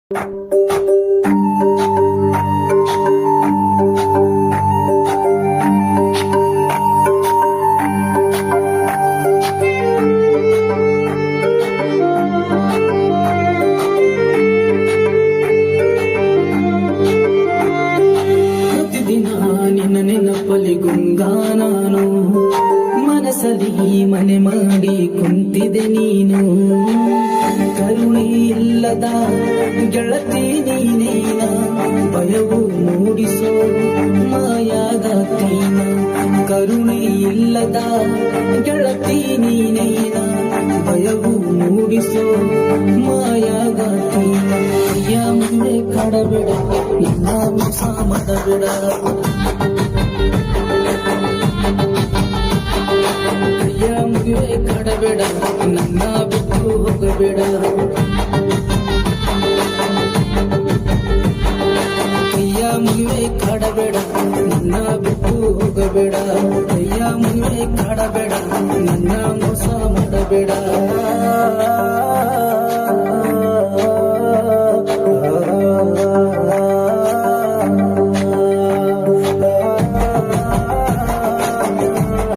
ಪ್ರತಿದಿನ ನಿನ್ನ ನೆನಪಲ್ಲಿ ಗುಂಗಾನಾನು ಮನಸ್ಸಲ್ಲಿ ಮನೆ ಮಾಡಿ ಕುಂತಿದೆ ನೀನು. ಕರುಣೆ ಇಲ್ಲದ ಗೆಳತಿ ನೀನೇನ, ಭಯವು ಮೂಡಿಸೋ ಮಾಯಾಗಾತೀನ. ಕರುಣೆ ಇಲ್ಲದ ಗೆಳತಿ ನೀನೇನ, ಭಯವು ಮೂಡಿಸೋ ಮಾಯಾಗಾತೀನ. ಕೈಯ ಮುಂದೆ ಕಡಬೇಡ, ನಿನ್ನ ಮೋಸ ಮಾಡಬೇಡ. ಕೈಯ ಮುಗಿವೆ ಕಡಬೇಡ, ನನ್ನ ಬಿಟ್ಟು ಹೋಗಬೇಡ. ಕೈಯ ಮುಗಿವೆ ಕಾಡಬೇಡ, ನನ್ನ ಬಿಟ್ಟು ಹೋಗಬೇಡ. ಕೈಯ ಮುಗಿವೆ ಕಾಡಬೇಡ, ನನ್ನ ಮೋಸ ಮಾಡಬೇಡ.